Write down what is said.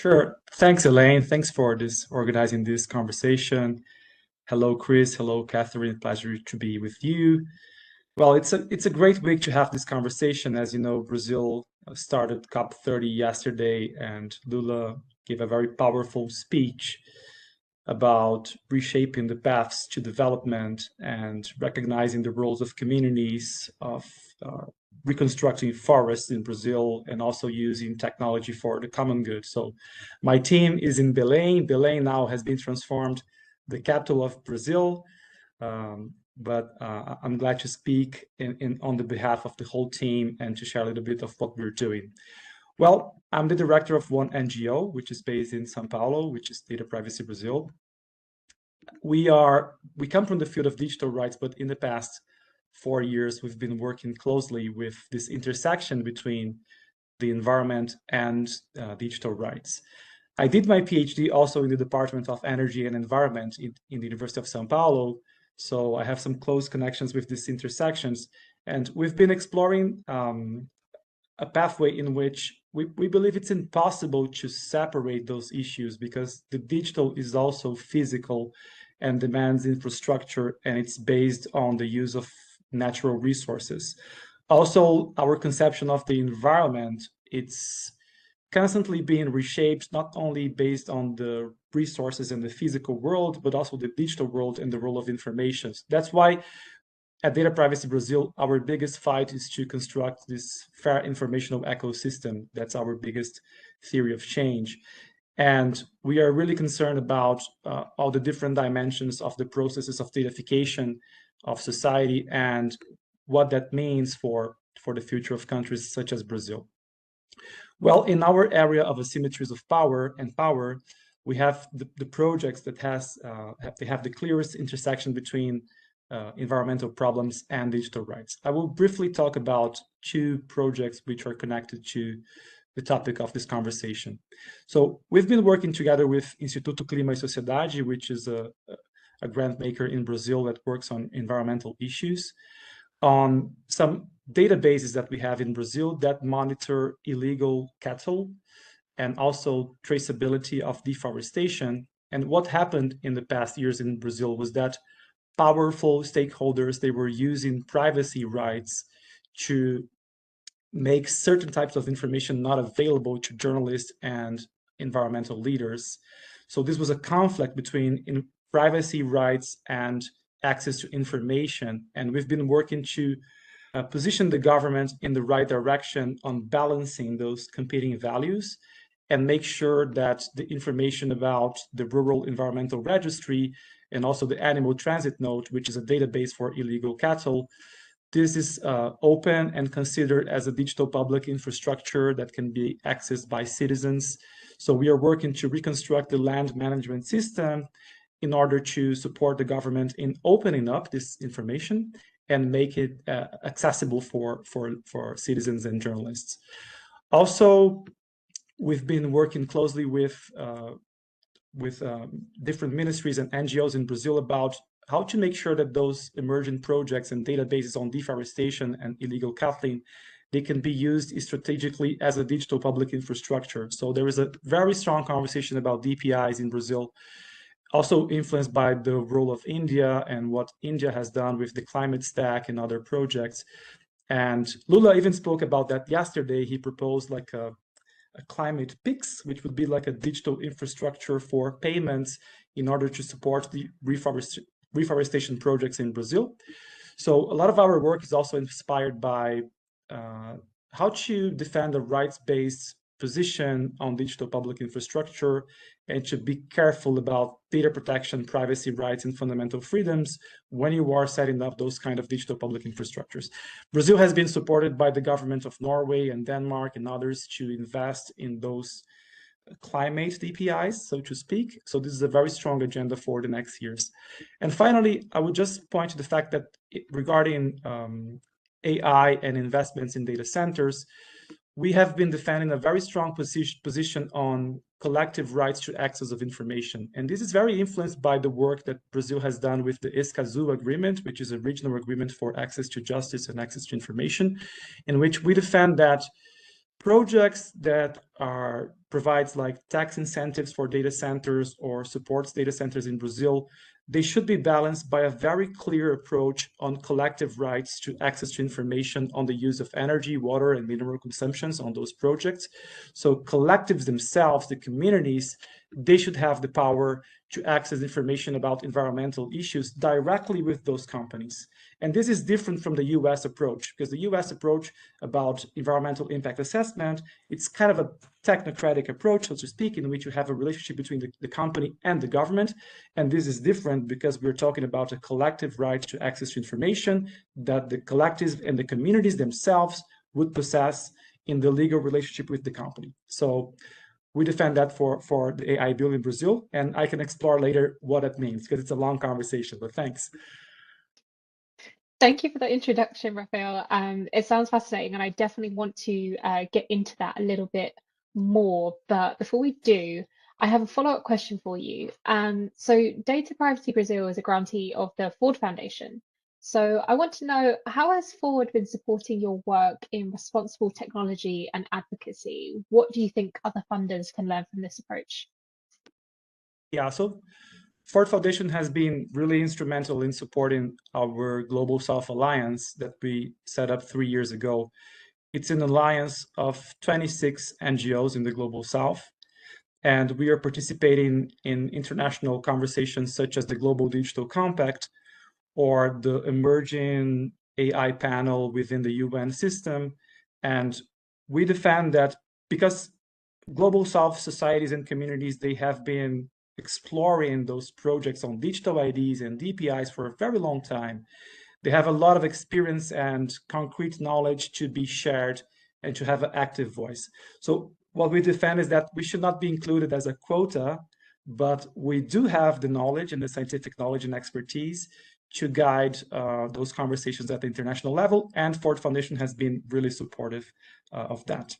Sure. Thanks, Elaine. Thanks for organizing this conversation. Hello, Chris. Hello, Catherine. Pleasure to be with you. Well, it's a great week to have this conversation. As you know, Brazil started COP30 yesterday, and Lula gave a very powerful speech about reshaping the paths to development and recognizing the roles of communities, of reconstructing forests in Brazil, and also using technology for the common good. So my team is in Belém. Belém now has been transformed the capital of Brazil. But I'm glad to speak on the behalf of the whole team and to share a little bit of what we're doing. Well, I'm the director of one NGO, which is based in São Paulo, which is Data Privacy Brazil. We come from the field of digital rights, but in the past 4 years, we've been working closely with this intersection between the environment and digital rights. I did my PhD also in the Department of Energy and Environment in the University of São Paulo. So I have some close connections with these intersections. And we've been exploring a pathway in which we believe it's impossible to separate those issues because the digital is also physical and demands infrastructure, and it's based on the use of natural resources. Also, our conception of the environment, it's constantly being reshaped, not only based on the resources in the physical world, but also the digital world and the role of information. That's why at Data Privacy Brazil, our biggest fight is to construct this fair informational ecosystem. That's our biggest theory of change. And we are really concerned about all the different dimensions of the processes of datafication of society and what that means for the future of countries such as Brazil. Well, in our area of asymmetries of power, we have the projects that have the clearest intersection between environmental problems and digital rights. I will briefly talk about two projects which are connected to the topic of this conversation. So we've been working together with Instituto Clima e Sociedade, which is a grant maker in Brazil that works on environmental issues, on some databases that we have in Brazil that monitor illegal cattle and also traceability of deforestation. And what happened in the past years in Brazil was that powerful stakeholders, they were using privacy rights to make certain types of information not available to journalists and environmental leaders. So this was a conflict between privacy rights and access to information. And we've been working to position the government in the right direction on balancing those competing values and make sure that the information about the Rural Environmental Registry and also the Animal Transit Node, which is a database for illegal cattle, this is open and considered as a digital public infrastructure that can be accessed by citizens. So we are working to reconstruct the land management system in order to support the government in opening up this information and make it accessible for citizens and journalists. Also, we've been working closely with different ministries and NGOs in Brazil about how to make sure that those emerging projects and databases on deforestation and illegal cattling, they can be used strategically as a digital public infrastructure. So there is a very strong conversation about DPIs in Brazil, also influenced by the role of India and what India has done with the climate stack and other projects. And Lula even spoke about that yesterday. He proposed like a climate PIX, which would be like a digital infrastructure for payments in order to support the reforestation projects in Brazil. So a lot of our work is also inspired by how to defend a rights-based position on digital public infrastructure and to be careful about data protection, privacy rights, and fundamental freedoms when you are setting up those kind of digital public infrastructures. Brazil has been supported by the government of Norway and Denmark and others to invest in those climate DPIs, so to speak. So this is a very strong agenda for the next years. And finally, I would just point to the fact that regarding AI and investments in data centers, we have been defending a very strong position on collective rights to access of information. And this is very influenced by the work that Brazil has done with the Escazú Agreement, which is a regional agreement for access to justice and access to information, in which we defend that projects that provides like tax incentives for data centers or supports data centers in Brazil, they should be balanced by a very clear approach on collective rights to access to information on the use of energy, water, and mineral consumptions on those projects. So collectives themselves, the communities, they should have the power to access information about environmental issues directly with those companies. And this is different from the US approach, because the US approach about environmental impact assessment, it's kind of a technocratic approach, so to speak, in which you have a relationship between the company and the government. And this is different because we're talking about a collective right to access to information that the collectives and the communities themselves would possess in the legal relationship with the company. So we defend that for the AI bill in Brazil, and I can explore later what it means because it's a long conversation, but thanks. Thank you for the introduction, Rafael. It sounds fascinating, and I definitely want to get into that a little bit more. But before we do, I have a follow-up question for you. So Data Privacy Brazil is a grantee of the Ford Foundation. So I want to know, how has Ford been supporting your work in responsible technology and advocacy? What do you think other funders can learn from this approach? Yeah, so Ford Foundation has been really instrumental in supporting our Global South Alliance that we set up 3 years ago. It's an alliance of 26 NGOs in the Global South, and we are participating in international conversations such as the Global Digital Compact or the emerging AI panel within the UN system. And we defend that because Global South societies and communities, they have been exploring those projects on digital IDs and DPIs for a very long time. They have a lot of experience and concrete knowledge to be shared and to have an active voice. So what we defend is that we should not be included as a quota, but we do have the knowledge and the scientific knowledge and expertise to guide those conversations at the international level. And Ford Foundation has been really supportive of that.